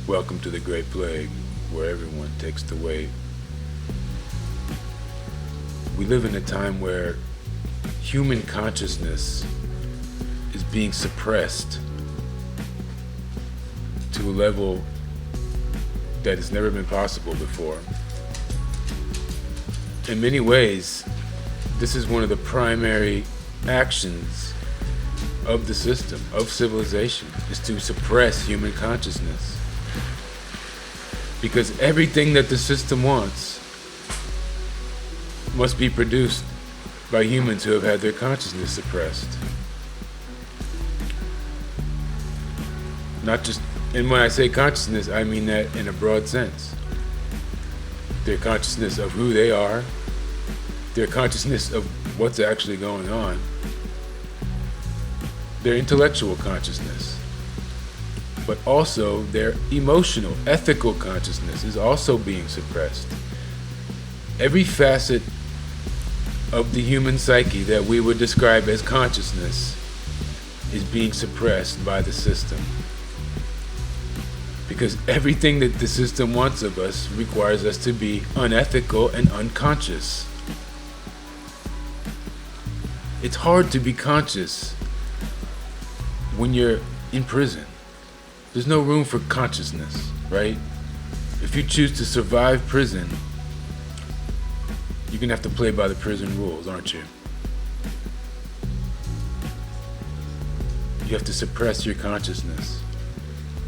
Welcome to the Great Plague, where everyone takes the weight. We live in a time where human consciousness is being suppressed to a level that has never been possible before. In many ways, this is one of the primary actions of the system, of civilization, is to suppress human consciousness. Because everything that the system wants must be produced by humans who have had their consciousness suppressed. Not just, and when I say consciousness, I mean that in a broad sense. Their consciousness of who they are, their consciousness of what's actually going on, their intellectual consciousness, but also their emotional, ethical consciousness is also being suppressed. Every facet of the human psyche that we would describe as consciousness is being suppressed by the system. Because everything that the system wants of us requires us to be unethical and unconscious. It's hard to be conscious when you're in prison. There's no room for consciousness, right? If you choose to survive prison, you're gonna have to play by the prison rules, aren't you? You have to suppress your consciousness.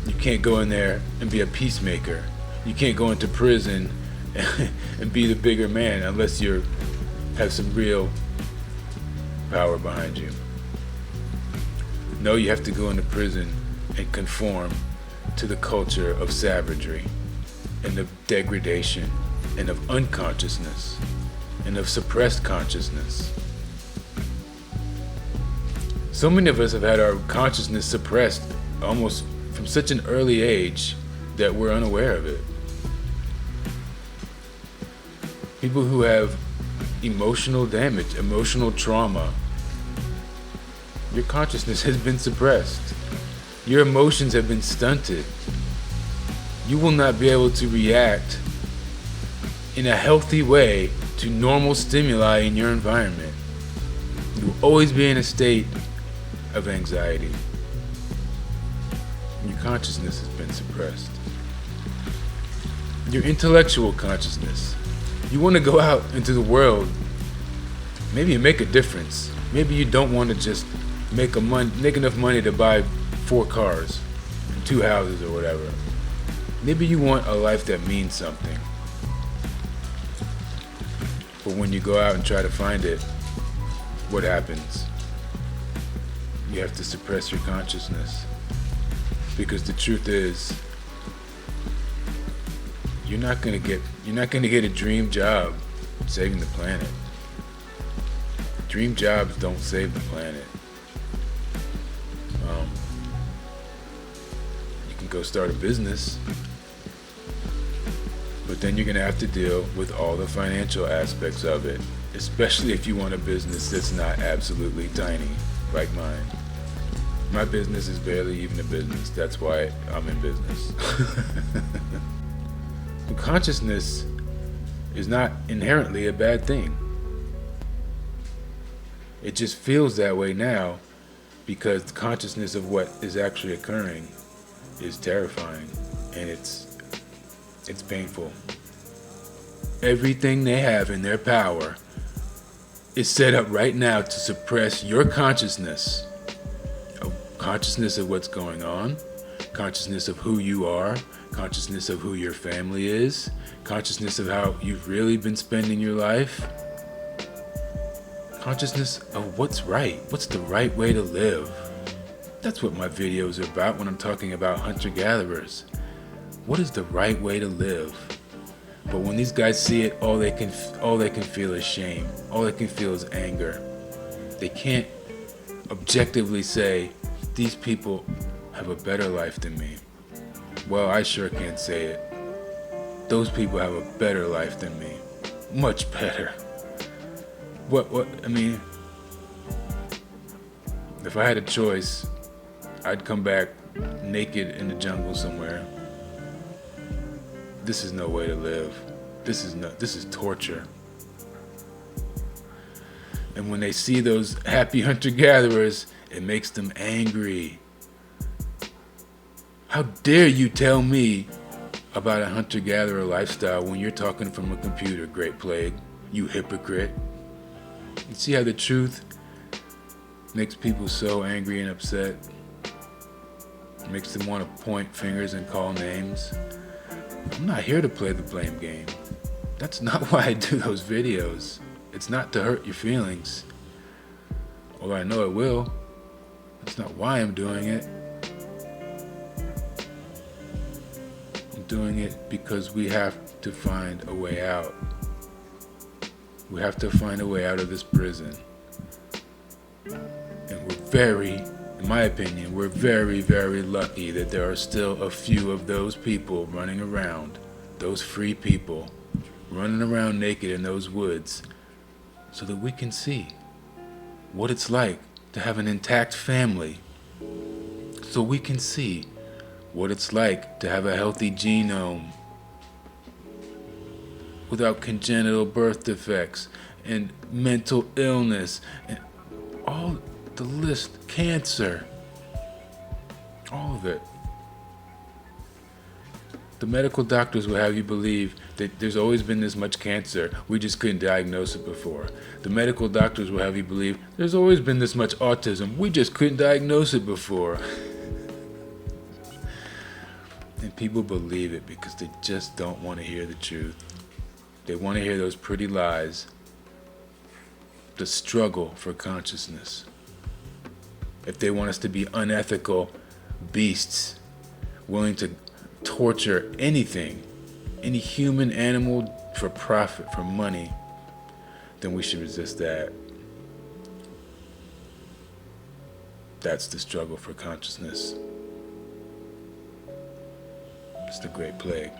You can't go in there and be a peacemaker. You can't go into prison and be the bigger man unless you have some real power behind you. No, you have to go into prison and conform to the culture of savagery and of degradation and of unconsciousness and of suppressed consciousness. So many of us have had our consciousness suppressed almost from such an early age that we're unaware of it. People who have emotional damage, emotional trauma, your consciousness has been suppressed. Your emotions have been stunted. You will not be able to react in a healthy way to normal stimuli in your environment. You will always be in a state of anxiety. Your consciousness has been suppressed. Your intellectual consciousness. You want to go out into the world, maybe make a difference. Maybe you don't want to just make enough money to buy 4 cars and 2 houses or whatever. Maybe you want a life that means something. But when you go out and try to find it, what happens? You have to suppress your consciousness. Because the truth is, you're not gonna get a dream job saving the planet. Dream jobs don't save the planet. You can go start a business, but then you're gonna have to deal with all the financial aspects of it, especially if you want a business that's not absolutely tiny, like mine. My business is barely even a business. That's why I'm in business. Consciousness is not inherently a bad thing. It just feels that way now because the consciousness of what is actually occurring is terrifying and it's painful. Everything they have in their power is set up right now to suppress your consciousness. Consciousness of what's going on, consciousness of who you are, consciousness of who your family is, consciousness of how you've really been spending your life, consciousness of what's right, what's the right way to live. That's what my videos are about when I'm talking about hunter-gatherers. What is the right way to live? But when these guys see it, all they can feel is shame. All they can feel is anger. They can't objectively say, these people have a better life than me. Well, I sure can't say it. Those people have a better life than me. Much better. I mean, if I had a choice, I'd come back naked in the jungle somewhere This is no way to live. This is torture. And when they see those happy hunter-gatherers, it makes them angry. How dare you tell me about a hunter-gatherer lifestyle when you're talking from a computer, Great Plague? You hypocrite. You see how the truth makes people so angry and upset? It makes them want to point fingers and call names. I'm not here to play the blame game. That's not why I do those videos. It's not to hurt your feelings. Although I know it will. That's not why I'm doing it. I'm doing it because we have to find a way out. We have to find a way out of this prison. And in my opinion, we're very, very lucky that there are still a few of those people running around, those free people, running around naked in those woods, so that we can see what it's like to have an intact family, so we can see what it's like to have a healthy genome without congenital birth defects and mental illness and all the list, cancer, all of it. The medical doctors will have you believe that there's always been this much cancer, we just couldn't diagnose it before. The medical doctors will have you believe there's always been this much autism, we just couldn't diagnose it before. And people believe it because they just don't want to hear the truth. They want to hear those pretty lies. The struggle for consciousness. If they want us to be unethical beasts, willing to torture anything, any human, animal, for profit, for money, then we should resist that. That's the struggle for consciousness. It's the Great Plague.